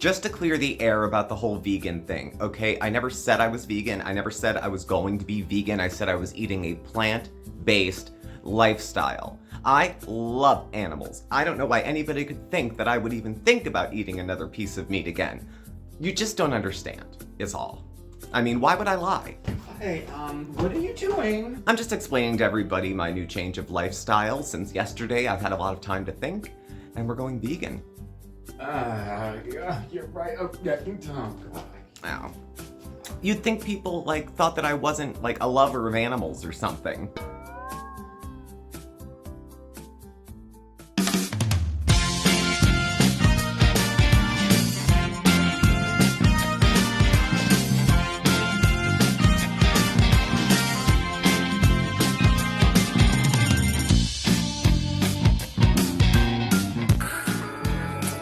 just to clear the air about the whole vegan thing, okay? I never said I was vegan. I never said I was going to be vegan. I said I was eating a plant-based lifestyle. I love animals. I don't know why anybody could think that I would even think about eating another piece of meat again. You just don't understand, is all. I mean, why would I lie? Hey, what are you doing? I'm just explaining to everybody my new change of lifestyle. Since yesterday, I've had a lot of time to think, and we're going vegan. Yeah, you're right. Oh, yeah, Ow. You'd think people, thought that I wasn't, a lover of animals or something.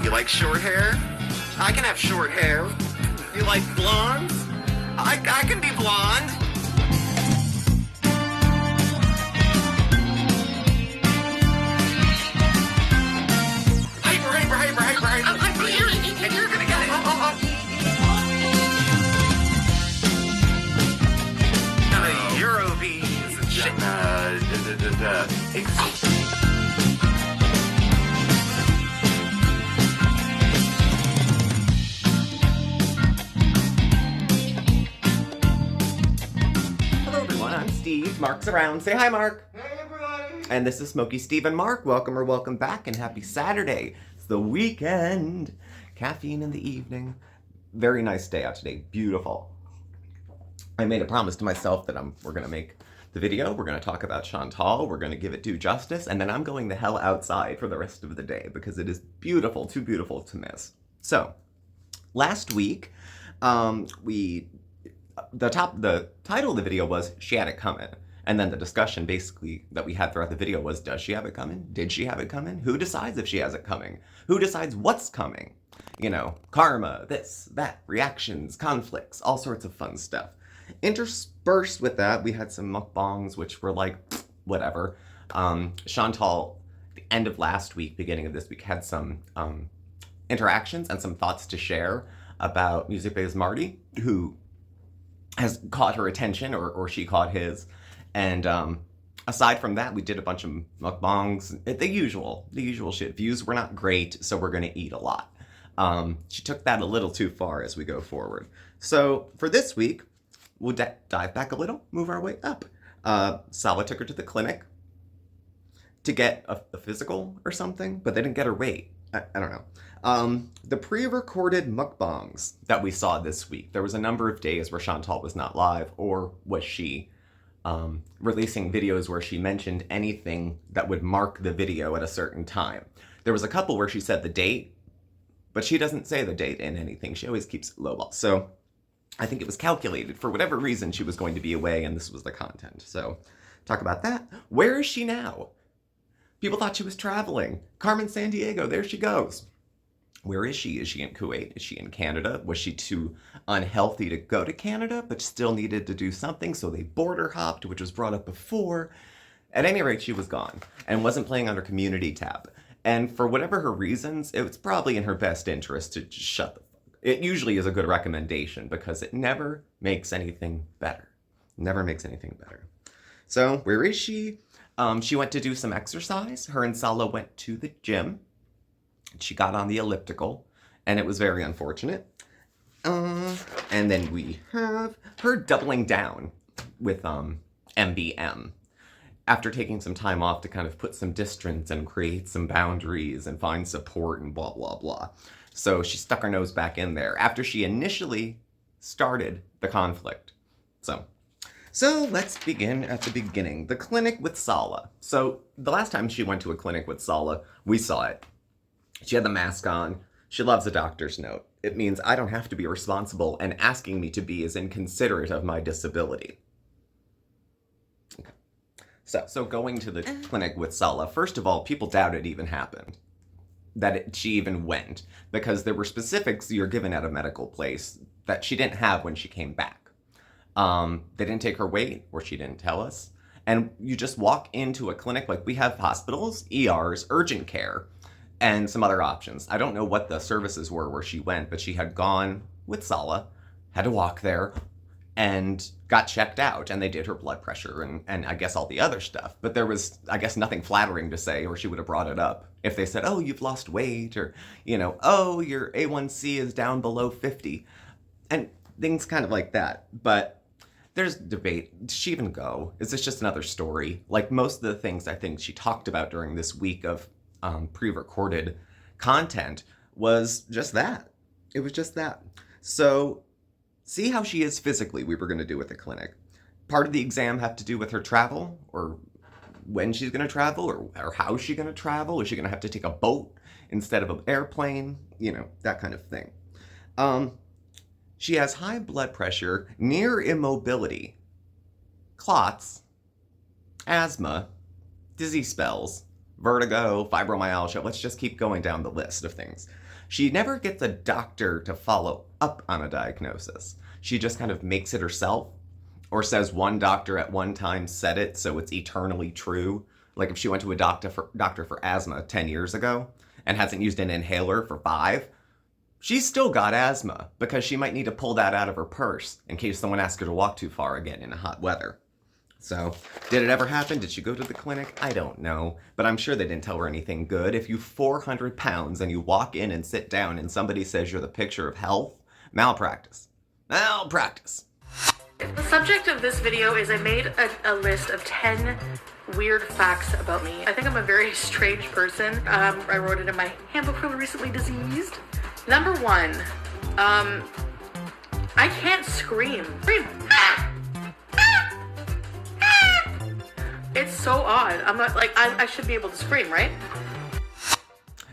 You like short hair? I can have short hair. You like blondes? I can be blonde. Hyper. I'm bleeding, and you're gonna get it. Eurobees and shit. Steve. Mark's around. Say hi, Mark. Hey, everybody. And this is Smokeysteveandmarc. Welcome back, and happy Saturday. It's the weekend. Caffeine in the evening. Very nice day out today. Beautiful. I made a promise to myself that we're going to make the video. We're going to talk about Chantal. We're going to give it due justice. And then I'm going the hell outside for the rest of the day because it is beautiful, too beautiful to miss. So, last week, the title of the video was She Had It Coming. And then the discussion basically that we had throughout the video was, does she have it coming? Did she have it coming? Who decides if she has it coming? Who decides what's coming? You know, karma, this, that, reactions, conflicts, all sorts of fun stuff. Interspersed with that, we had some mukbangs, which were like, whatever. Chantal, at the end of last week, beginning of this week, had some interactions and some thoughts to share about Music Biz Marty, who has caught her attention, or she caught his. And aside from that, we did a bunch of mukbangs, the usual shit. Views were not great, so we're gonna eat a lot. She took that a little too far as we go forward. So for this week, we'll dive back a little, move our way up. Sala took her to the clinic to get a physical or something, but they didn't get her weight. I don't know. The pre-recorded mukbangs that we saw this week, there was a number of days where Chantal was not live, or was she releasing videos where she mentioned anything that would mark the video at a certain time. There was a couple where she said the date, but she doesn't say the date in anything. She always keeps it lowball. So I think it was calculated. For whatever reason, she was going to be away, and this was the content. So talk about that. Where is she now? People thought she was traveling. Carmen Sandiego, there she goes. Where is she? Is she in Kuwait? Is she in Canada? Was she too unhealthy to go to Canada, but still needed to do something, so they border hopped, which was brought up before? At any rate, she was gone and wasn't playing on her community tab. And for whatever her reasons, it was probably in her best interest to just shut the fuck. It usually is a good recommendation because it never makes anything better. Never makes anything better. So, where is she? She went to do some exercise. Her and Sala went to the gym. She got on the elliptical, and it was very unfortunate. And then we have her doubling down with MBM. After taking some time off to kind of put some distance and create some boundaries and find support and blah, blah, blah. So she stuck her nose back in there after she initially started the conflict. So let's begin at the beginning. The clinic with Sala. So the last time she went to a clinic with Sala, we saw it. She had the mask on. She loves a doctor's note. It means I don't have to be responsible, and asking me to be is inconsiderate of my disability. Okay. So going to the clinic with Sala, first of all, people doubt it even happened. That she even went. Because there were specifics you're given at a medical place that she didn't have when she came back. They didn't take her weight, or she didn't tell us. And you just walk into a clinic, like we have hospitals, ERs, urgent care. and some other options. I don't know what the services were where she went, but she had gone with Sala, had to walk there, and got checked out, and they did her blood pressure and I guess all the other stuff. But there was, I guess, nothing flattering to say, or she would have brought it up. If they said, oh, you've lost weight, or, oh, your A1C is down below 50, and things kind of like that. But there's debate. Did she even go? Is this just another story? Like most of the things I think she talked about during this week of pre-recorded content was just that. It was just that. So see how she is physically, we were going to do with the clinic. Part of the exam have to do with her travel, or when she's going to travel, or how she's going to travel. Is she going to have to take a boat instead of an airplane? That kind of thing. She has high blood pressure, near immobility, clots, asthma, dizzy spells, vertigo, fibromyalgia. Let's just keep going down the list of things. She never gets a doctor to follow up on a diagnosis. She just kind of makes it herself, or says one doctor at one time said it, so it's eternally true. Like if she went to a doctor for asthma 10 years ago and hasn't used an inhaler for 5, she's still got asthma because she might need to pull that out of her purse in case someone asks her to walk too far again in the hot weather. So, did it ever happen? Did she go to the clinic? I don't know, but I'm sure they didn't tell her anything good. If you're 400 pounds and you walk in and sit down and somebody says you're the picture of health, malpractice. Malpractice. The subject of this video is I made a list of 10 weird facts about me. I think I'm a very strange person. I wrote it in my handbook for the recently diseased. Number 1, I can't scream. It's so odd. I'm not like, I should be able to scream, right?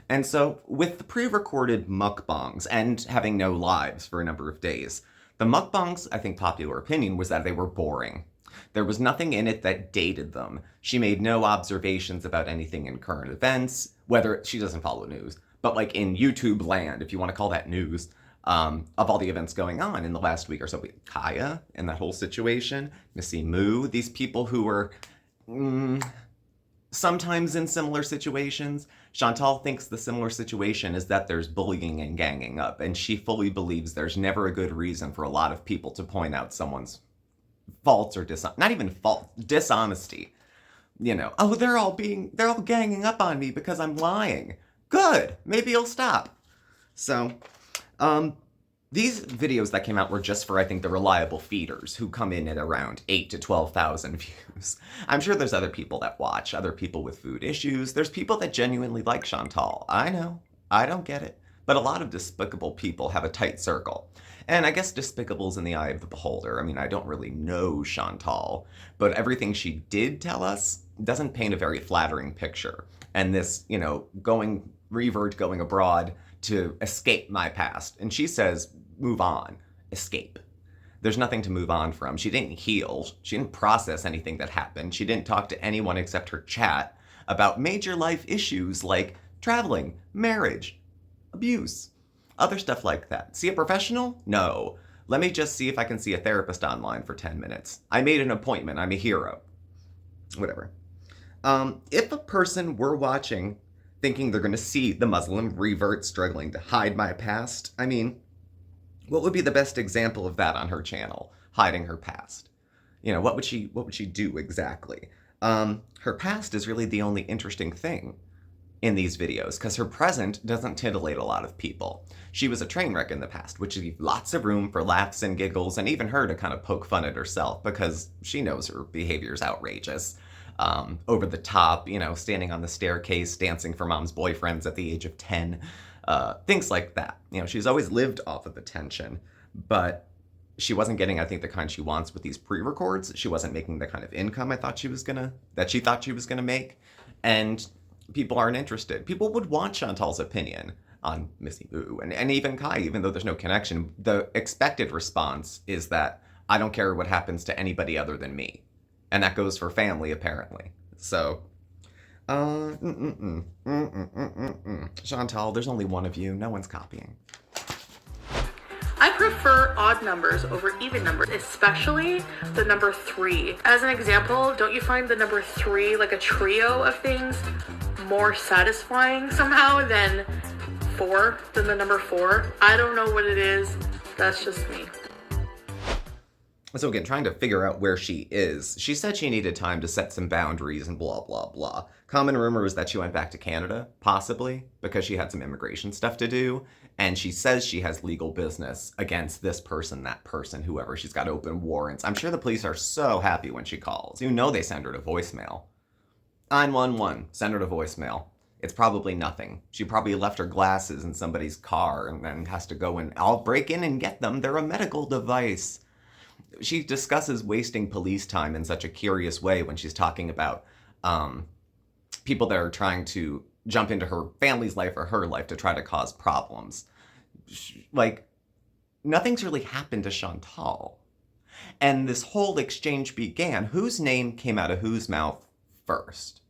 And so, with the pre-recorded mukbangs and having no lives for a number of days, the mukbangs, I think popular opinion was that they were boring. There was nothing in it that dated them. She made no observations about anything in current events, whether she doesn't follow news, but like in YouTube land, if you want to call that news, of all the events going on in the last week or so. Kaya and that whole situation, Missy Moo, these people who were sometimes in similar situations. Chantal thinks the similar situation is that there's bullying and ganging up, and she fully believes there's never a good reason for a lot of people to point out someone's faults or not even fault, dishonesty. Oh, they're all ganging up on me because I'm lying. Good, maybe you'll stop. So, these videos that came out were just for, I think, the reliable feeders who come in at around 8 to 12,000 views. I'm sure there's other people that watch, other people with food issues. There's people that genuinely like Chantal. I know, I don't get it. But a lot of despicable people have a tight circle. And I guess despicable's in the eye of the beholder. I mean, I don't really know Chantal, but everything she did tell us doesn't paint a very flattering picture. And this, going abroad to escape my past. And she says, move on, escape. There's nothing to move on from. She didn't heal. She didn't process anything that happened. She didn't talk to anyone except her chat about major life issues like traveling, marriage, abuse, other stuff like that. See a professional? No. Let me just see if I can see a therapist online for 10 minutes. I made an appointment. I'm a hero. Whatever. If a person were watching thinking they're going to see the Muslim revert struggling to hide my past, I mean, what would be the best example of that on her channel? Hiding her past. What would she do exactly? Her past is really the only interesting thing in these videos, because her present doesn't titillate a lot of people. She was a train wreck in the past, which leaves lots of room for laughs and giggles, and even her to kind of poke fun at herself, because she knows her behavior is outrageous. Over the top, standing on the staircase, dancing for mom's boyfriends at the age of 10, things like that. She's always lived off of attention, but she wasn't getting, I think, the kind she wants with these pre-records. She wasn't making the kind of income that she thought she was gonna make, and people aren't interested. People would want Chantal's opinion on Missy Moo and even Kai, even though there's no connection. The expected response is that I don't care what happens to anybody other than me. And that goes for family, apparently. So, Chantal, there's only one of you. No one's copying. I prefer odd numbers over even numbers, especially the number 3. As an example, don't you find the number 3 like a trio of things more satisfying somehow than the number 4. I don't know what it is. That's just me. So again, trying to figure out where she is. She said she needed time to set some boundaries and blah, blah, blah. Common rumor is that she went back to Canada, possibly, because she had some immigration stuff to do. And she says she has legal business against this person, that person, whoever. She's got open warrants. I'm sure the police are so happy when she calls. You know they send her to voicemail. 911, send her to voicemail. It's probably nothing. She probably left her glasses in somebody's car and then has to go and I'll break in and get them. They're a medical device. She discusses wasting police time in such a curious way when she's talking about people that are trying to jump into her family's life or her life to try to cause problems. Like, nothing's really happened to Chantal. And this whole exchange began. Whose name came out of whose mouth first?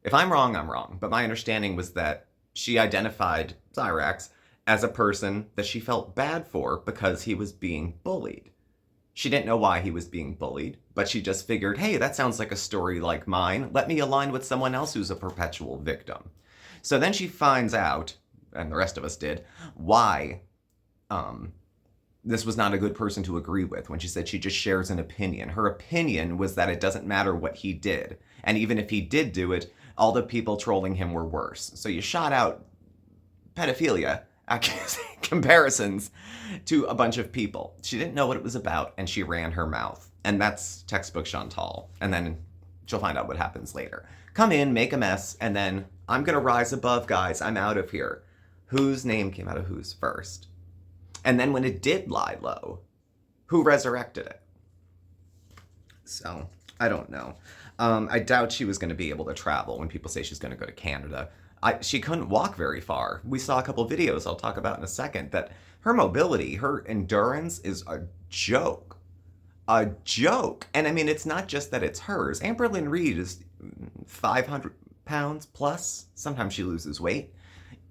If I'm wrong, I'm wrong. But my understanding was that she identified Zyrax as a person that she felt bad for because he was being bullied. She didn't know why he was being bullied, but she just figured, hey, that sounds like a story like mine. Let me align with someone else who's a perpetual victim. So then she finds out, and the rest of us did, why this was not a good person to agree with when she said she just shares an opinion. Her opinion was that it doesn't matter what he did. And even if he did do it, all the people trolling him were worse. So you shot out pedophilia comparisons to a bunch of people. She didn't know what it was about, and she ran her mouth. And that's textbook Chantal. And then she'll find out what happens later. Come in, make a mess, and then I'm going to rise above, guys. I'm out of here. Whose name came out of whose first? And then when it did lie low, who resurrected it? So, I don't know. I doubt she was going to be able to travel when people say she's going to go to Canada. She couldn't walk very far. We saw a couple videos I'll talk about in a second that her mobility, her endurance is a joke. A joke. And I mean, it's not just that it's hers. Amberlynn Reid is 500 pounds plus. Sometimes she loses weight.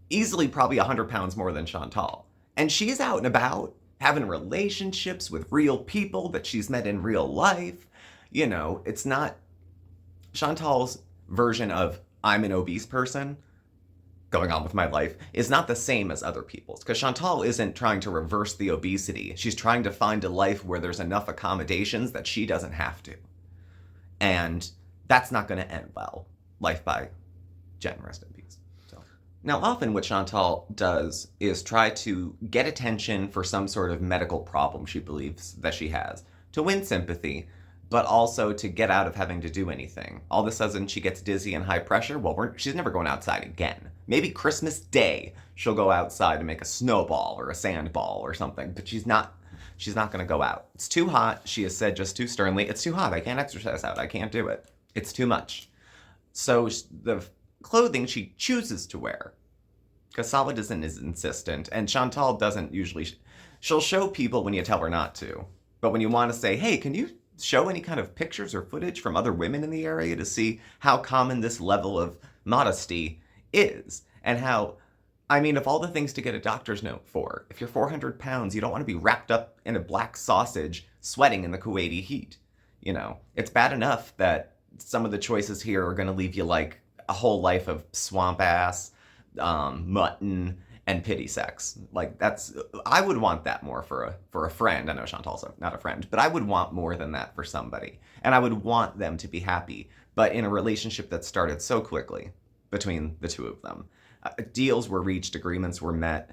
Easily probably 100 pounds more than Chantal. And she's out and about having relationships with real people that she's met in real life. You know, it's not Chantal's version of I'm an obese person going on with my life is not the same as other people's, because Chantal isn't trying to reverse the obesity. She's trying to find a life where there's enough accommodations that she doesn't have to. And that's not going to end well. Life by Jen, rest in peace. Now, often what Chantal does is try to get attention for some sort of medical problem she believes that she has, to win sympathy, but also to get out of having to do anything. All of a sudden, she gets dizzy and high pressure. Well, she's never going outside again. Maybe Christmas Day, she'll go outside and make a snowball or a sandball or something, but she's not going to go out. It's too hot. She has said just too sternly, it's too hot. I can't exercise out. I can't do it. It's too much. So the clothing she chooses to wear, because Salva isn't as insistent, and Chantal doesn't usually, she'll show people when you tell her not to, but when you want to say, hey, can you show any kind of pictures or footage from other women in the area to see how common this level of modesty is, and how, I mean, of all the things to get a doctor's note for, if you're 400 pounds, you don't want to be wrapped up in a black sausage sweating in the Kuwaiti heat. You know, it's bad enough that some of the choices here are going to leave you like a whole life of swamp ass, mutton, and pity sex. Like, that's, I would want that more for a friend. I know Chantal's not a friend, but I would want more than that for somebody. And I would want them to be happy, but in a relationship that started so quickly between the two of them. Deals were reached, agreements were met,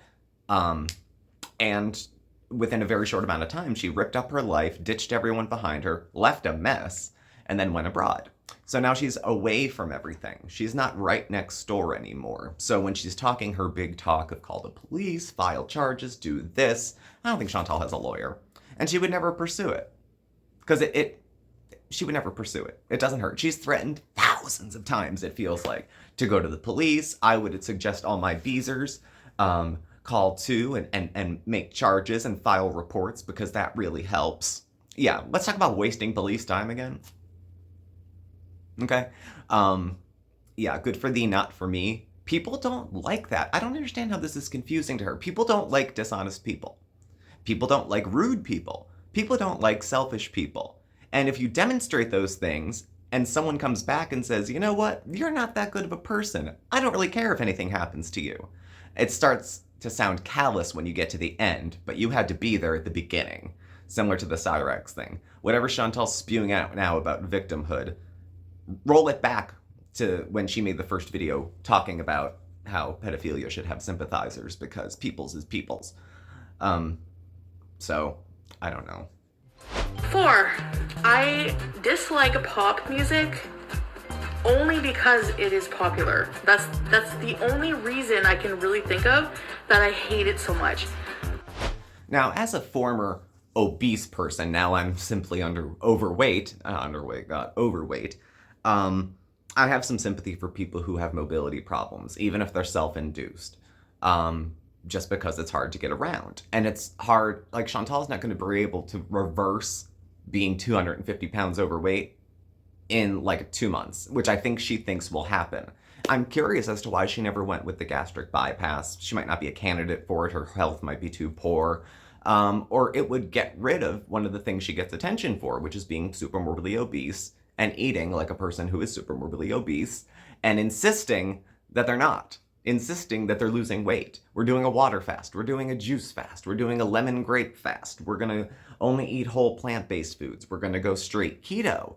and within a very short amount of time, she ripped up her life, ditched everyone behind her, left a mess, and then went abroad. So now she's away from everything. She's not right next door anymore. So when she's talking her big talk of call the police, file charges, do this, I don't think Chantal has a lawyer. And she would never pursue it. Because she would never pursue it. It doesn't hurt. She's threatened thousands of times, it feels like, to go to the police. I would suggest all my beezers call too and make charges and file reports, because that really helps. Yeah, let's talk about wasting police time again. Okay. Yeah, good for thee, not for me. People don't like that. I don't understand how this is confusing to her. People don't like dishonest people. People don't like rude people. People don't like selfish people. And if you demonstrate those things and someone comes back and says, you know what, you're not that good of a person. I don't really care if anything happens to you. It starts to sound callous when you get to the end, but you had to be there at the beginning. Similar to the Cyrex thing. Whatever Chantal's spewing out now about victimhood, roll it back to when she made the first video talking about how pedophilia should have sympathizers because people's is people's. So, I don't know. 4, I dislike pop music only because it is popular. That's the only reason I can really think of that I hate it so much. Now, as a former obese person, now I'm simply overweight. I have some sympathy for people who have mobility problems, even if they're self-induced. Just because it's hard to get around. And it's hard, like Chantal's not going to be able to reverse being 250 pounds overweight in like 2 months, which I think she thinks will happen. I'm curious as to why she never went with the gastric bypass. She might not be a candidate for it. Her health might be too poor. Or it would get rid of one of the things she gets attention for, which is being super morbidly obese and eating like a person who is super morbidly obese and insisting that they're not. Insisting that they're losing weight. We're doing a water fast. We're doing a juice fast. We're doing a lemon grape fast. We're going to only eat whole plant-based foods. We're going to go straight keto.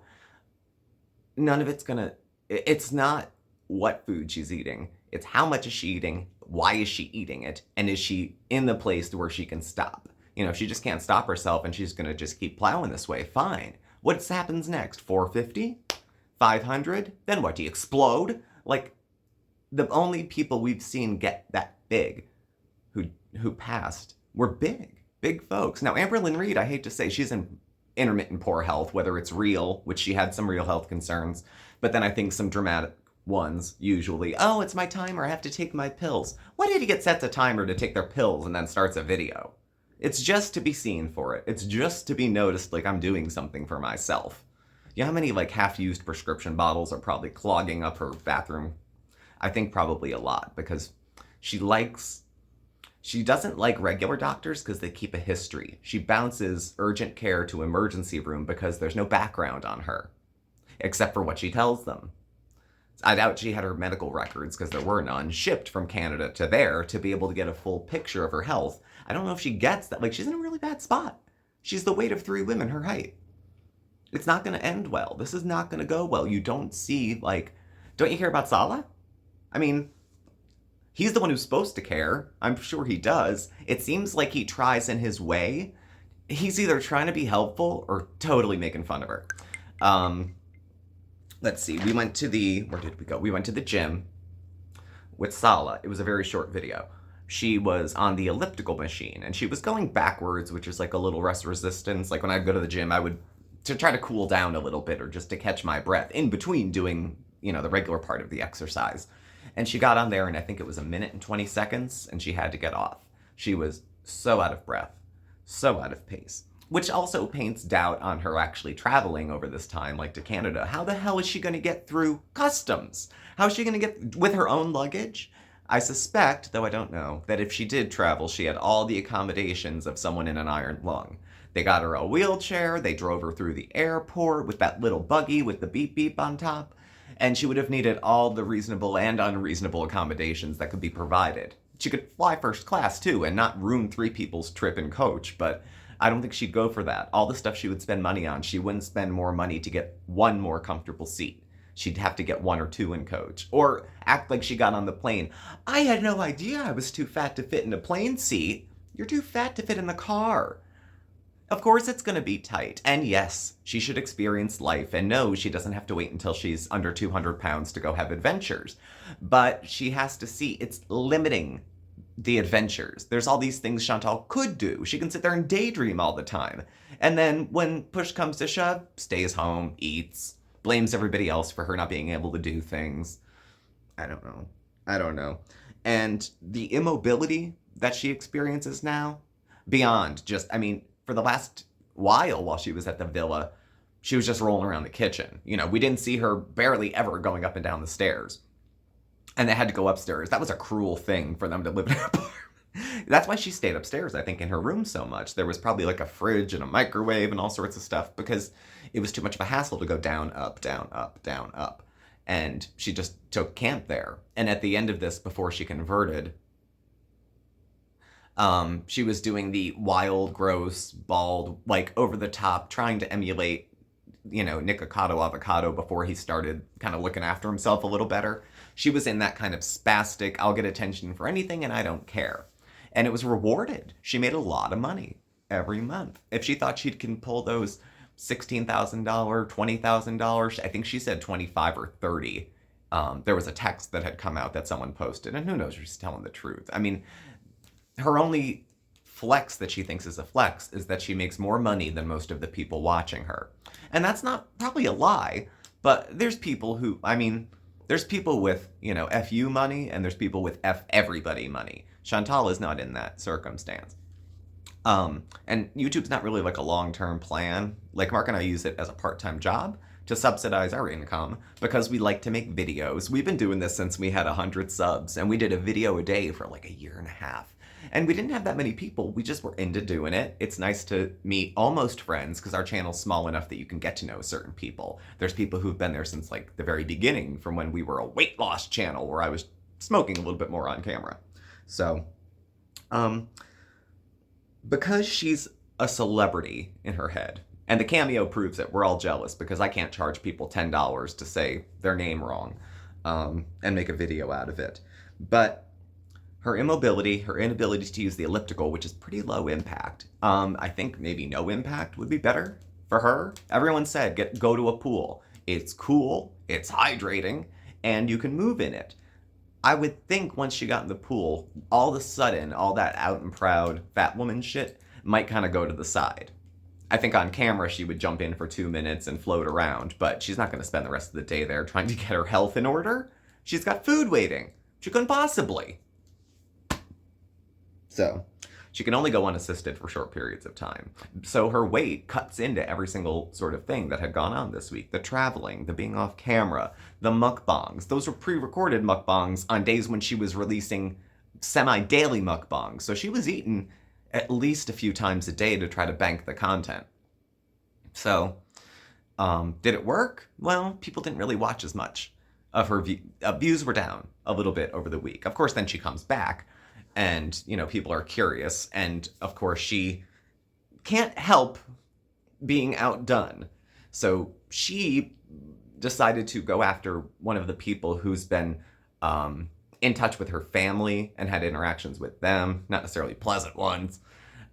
None of it's going to... It's not what food she's eating. It's how much is she eating, why is she eating it, and is she in the place where she can stop? You know, if she just can't stop herself and she's going to just keep plowing this way, fine. What happens next? 450? 500? Then what, do you explode? Like... The only people we've seen get that big who passed were big folks. Now, Amberlynn Reed, I hate to say, she's in intermittent poor health, whether it's real, which she had some real health concerns, but then I think some dramatic ones, usually. Oh, it's my timer, I have to take my pills. What idiot sets a timer to take their pills and then starts a video? It's just to be seen for it. It's just to be noticed like I'm doing something for myself. You know how many like half-used prescription bottles are probably clogging up her bathroom? I think probably a lot, because she doesn't like regular doctors because they keep a history. She bounces urgent care to emergency room because there's no background on her, except for what she tells them. I doubt she had her medical records, because there were none, shipped from Canada to there to be able to get a full picture of her health. I don't know if she gets that. Like, she's in a really bad spot. She's the weight of 3 women her height. It's not going to end well. This is not going to go well. You don't see, like... Don't you hear about Salah? I mean, he's the one who's supposed to care. I'm sure he does. It seems like he tries in his way. He's either trying to be helpful or totally making fun of her. Let's see. We went to where did we go? We went to the gym with Salah. It was a very short video. She was on the elliptical machine, and she was going backwards, which is like a little less resistance. Like when I'd go to the gym, I would, to try to cool down a little bit or just to catch my breath in between doing, you know, the regular part of the exercise. And she got on there, and I think it was 1 minute and 20 seconds, and she had to get off. She was so out of breath, so out of pace, which also paints doubt on her actually traveling over this time, like to Canada. How the hell is she going to get through customs? How is she going to get with her own luggage? I suspect, though I don't know, that if she did travel, she had all the accommodations of someone in an iron lung. They got her a wheelchair, they drove her through the airport with that little buggy with the beep beep on top. And she would have needed all the reasonable and unreasonable accommodations that could be provided. She could fly first class, too, and not ruin 3 people's trip in coach, but I don't think she'd go for that. All the stuff she would spend money on, she wouldn't spend more money to get 1 more comfortable seat. She'd have to get 1 or 2 in coach. Or act like she got on the plane. I had no idea I was too fat to fit in a plane seat. You're too fat to fit in the car. Of course it's going to be tight, and yes, she should experience life, and no, she doesn't have to wait until she's under 200 pounds to go have adventures. But she has to see it's limiting the adventures. There's all these things Chantal could do. She can sit there and daydream all the time. And then when push comes to shove, stays home, eats, blames everybody else for her not being able to do things. I don't know. And the immobility that she experiences now, beyond just, I mean, for the last while she was at the villa, she was just rolling around the kitchen. You know, we didn't see her barely ever going up and down the stairs. And they had to go upstairs. That was a cruel thing for them to live in an apartment. That's why she stayed upstairs, I think, in her room so much. There was probably like a fridge and a microwave and all sorts of stuff, because It was too much of a hassle to go down, up, down, up, down, up. And she just took camp there. And at the end of this, before she converted, she was doing the wild, gross, bald, like over the top, trying to emulate, Nikocado Avocado before he started kind of looking after himself a little better. She was in that kind of spastic, I'll get attention for anything and I don't care. And it was rewarded. She made a lot of money every month. If she thought she can pull those $16,000, $20,000, I think she said 25 or 30. There was a text that had come out that someone posted, and who knows if she's telling the truth. I mean, her only flex that she thinks is a flex is that she makes more money than most of the people watching her. And that's not probably a lie, but there's people who, there's people with, FU money, and there's people with F everybody money. Chantal is not in that circumstance. And YouTube's not really like a long-term plan. Like Mark and I use it as a part-time job to subsidize our income because we like to make videos. We've been doing this since we had 100 subs, and we did a video a day for like a year and a half. And we didn't have that many people. We just were into doing it. It's nice to meet almost friends because our channel's small enough that you can get to know certain people. There's people who've been there since like the very beginning, from when we were a weight loss channel where I was smoking a little bit more on camera. So, because she's a celebrity in her head, and the cameo proves it, we're all jealous because I can't charge people $10 to say their name wrong and make a video out of it. But her immobility, her inability to use the elliptical, which is pretty low impact. I think maybe no impact would be better for her. Everyone said, go to a pool. It's cool, it's hydrating, and you can move in it. I would think once she got in the pool, all of a sudden, all that out and proud fat woman shit might kind of go to the side. I think on camera she would jump in for 2 minutes and float around, but she's not going to spend the rest of the day there trying to get her health in order. She's got food waiting. She couldn't possibly. So, she can only go unassisted for short periods of time. So her weight cuts into every single sort of thing that had gone on this week. The traveling, the being off camera, the mukbangs. Those were pre-recorded mukbangs on days when she was releasing semi-daily mukbangs. So she was eating at least a few times a day to try to bank the content. So, did it work? Well, people didn't really watch as much of her views were down a little bit over the week. Of course, then she comes back. And, people are curious. And, of course, she can't help being outdone. So she decided to go after one of the people who's been in touch with her family and had interactions with them, not necessarily pleasant ones.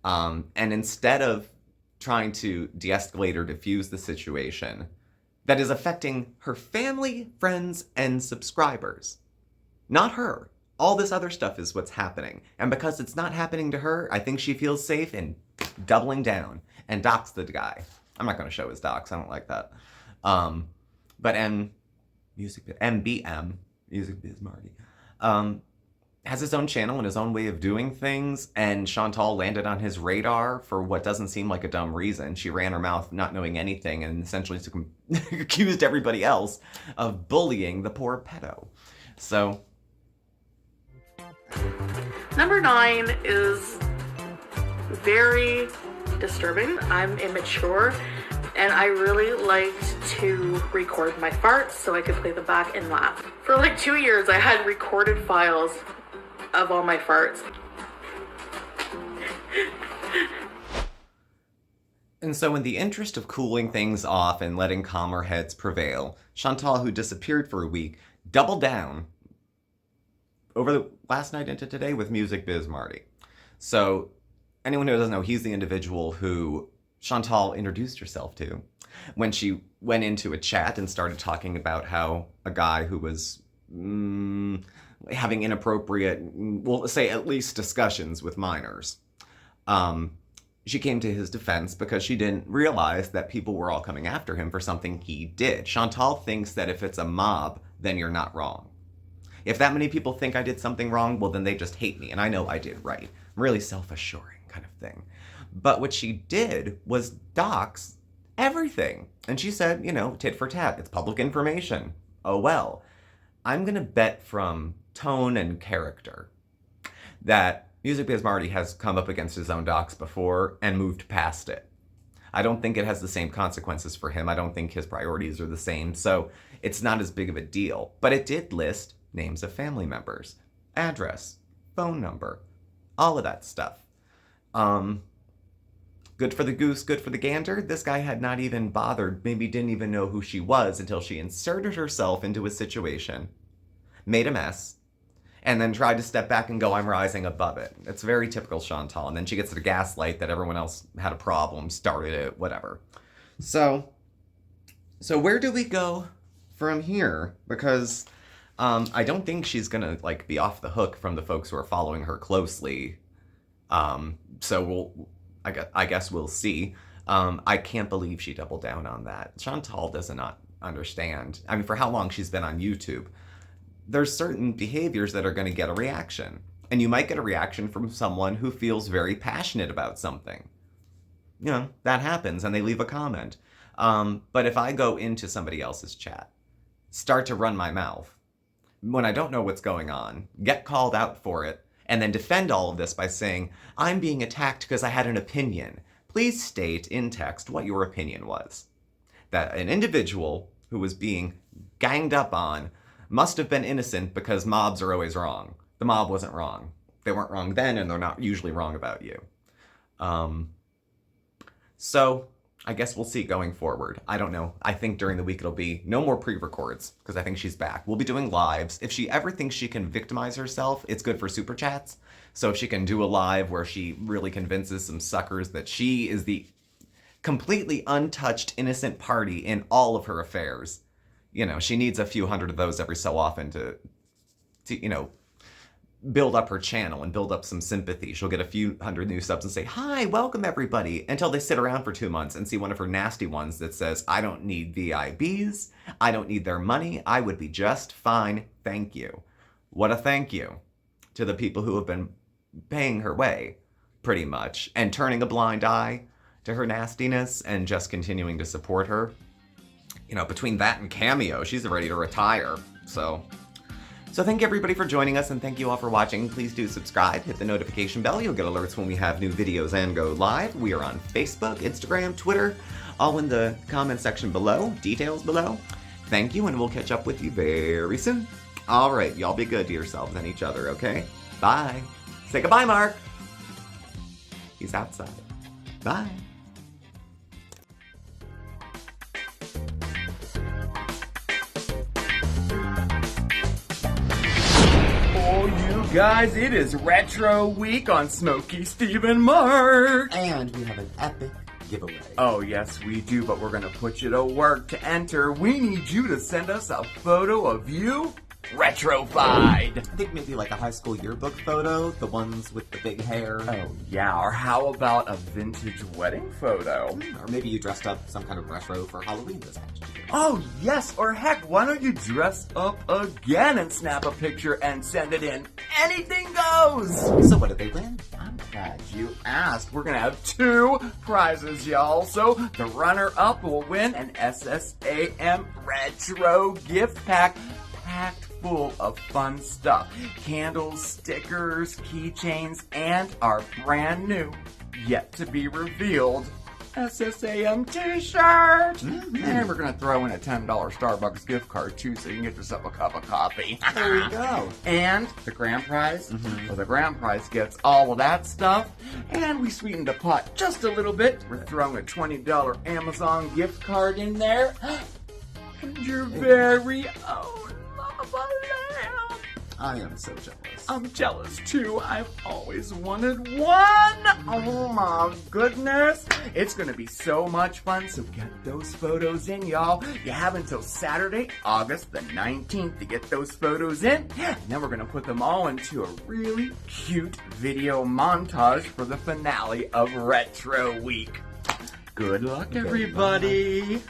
And instead of trying to de-escalate or diffuse the situation that is affecting her family, friends, and subscribers, not her. All this other stuff is what's happening. And because it's not happening to her, I think she feels safe in doubling down and dox the guy. I'm not going to show his docs. I don't like that. But MBM, Music Biz Marty, has his own channel and his own way of doing things. And Chantal landed on his radar for what doesn't seem like a dumb reason. She ran her mouth not knowing anything and essentially accused everybody else of bullying the poor pedo. So... Number 9 is very disturbing. I'm immature, and I really liked to record my farts so I could play them back and laugh. For like 2 years, I had recorded files of all my farts. And so in the interest of cooling things off and letting calmer heads prevail, Chantal, who disappeared for a week, doubled down over the last night into today with Music Biz Marty. So anyone who doesn't know, he's the individual who Chantal introduced herself to when she went into a chat and started talking about how a guy who was having inappropriate, well, say at least discussions with minors. She came to his defense because she didn't realize that people were all coming after him for something he did. Chantal thinks that if it's a mob, then you're not wrong. If that many people think I did something wrong, well, then they just hate me, and I know I did right. Really self-assuring kind of thing. But what she did was dox everything. And she said, tit for tat, it's public information. Oh, well. I'm going to bet from tone and character that Music Biz Marty has come up against his own docs before and moved past it. I don't think it has the same consequences for him. I don't think his priorities are the same. So it's not as big of a deal. But it did list names of family members, address, phone number, all of that stuff. Good for the goose, good for the gander. This guy had not even bothered, maybe didn't even know who she was until she inserted herself into a situation, made a mess, and then tried to step back and go, I'm rising above it. It's very typical Chantal. And then she gets to gaslight that everyone else had a problem, started it, whatever. So where do we go from here? Because I don't think she's gonna like be off the hook from the folks who are following her closely. I guess we'll see. I can't believe she doubled down on that. Chantal does not understand. I mean, for how long she's been on YouTube, there's certain behaviors that are going to get a reaction. And you might get a reaction from someone who feels very passionate about something. You know, that happens, and they leave a comment. But if I go into somebody else's chat, start to run my mouth, when I don't know what's going on, get called out for it, and then defend all of this by saying, I'm being attacked because I had an opinion. Please state in text what your opinion was. That an individual who was being ganged up on must have been innocent because mobs are always wrong. The mob wasn't wrong. They weren't wrong then, and they're not usually wrong about you. So I guess we'll see going forward. I don't know. I think during the week it'll be no more pre-records because I think she's back. We'll be doing lives. If she ever thinks she can victimize herself, it's good for super chats. So if she can do a live where she really convinces some suckers that she is the completely untouched innocent party in all of her affairs, you know, she needs a few hundred of those every so often to you know, build up her channel and build up some sympathy. She'll get a few hundred new subs and say, hi, welcome everybody, until they sit around for 2 months and see one of her nasty ones that says, I don't need VIBs, I don't need their money, I would be just fine, thank you. What a thank you to the people who have been paying her way, pretty much, and turning a blind eye to her nastiness and just continuing to support her. You know, between that and Cameo, she's ready to retire, So thank you everybody for joining us, and thank you all for watching. Please do subscribe, hit the notification bell. You'll get alerts when we have new videos and go live. We are on Facebook, Instagram, Twitter, all in the comment section below, details below. Thank you, and we'll catch up with you very soon. All right, y'all be good to yourselves and each other, okay? Bye. Say goodbye, Mark. He's outside. Bye. Guys, it is Retro Week on Smokeysteveandmarc. And we have an epic giveaway. Oh, yes, we do, but we're going to put you to work. To enter, we need you to send us a photo of you retrofied. I think maybe like a high school yearbook photo, the ones with the big hair. Oh, yeah, or how about a vintage wedding photo? Or maybe you dressed up some kind of retro for Halloween this past year. Oh, yes, or heck, why don't you dress up again and snap a picture and send it in? Anything goes! So what did they win? I'm glad you asked. We're gonna have 2 prizes, y'all. So the runner-up will win an SSAM Retro gift pack packed full of fun stuff. Candles, stickers, keychains, and our brand new, yet to be revealed, SSAM t-shirt. Mm-hmm. And we're going to throw in a $10 Starbucks gift card too, so you can get yourself a cup of coffee. There you go. And the grand prize, well, the grand prize gets all of that stuff. And we sweetened the pot just a little bit. We're throwing a $20 Amazon gift card in there. And your very own Lava Lamp. I am so jealous. I'm jealous too. I've always wanted one. Oh my goodness. It's going to be so much fun. So get those photos in, y'all. You have until Saturday, August the 19th to get those photos in. And then we're going to put them all into a really cute video montage for the finale of Retro Week. Good luck, everybody. Bye.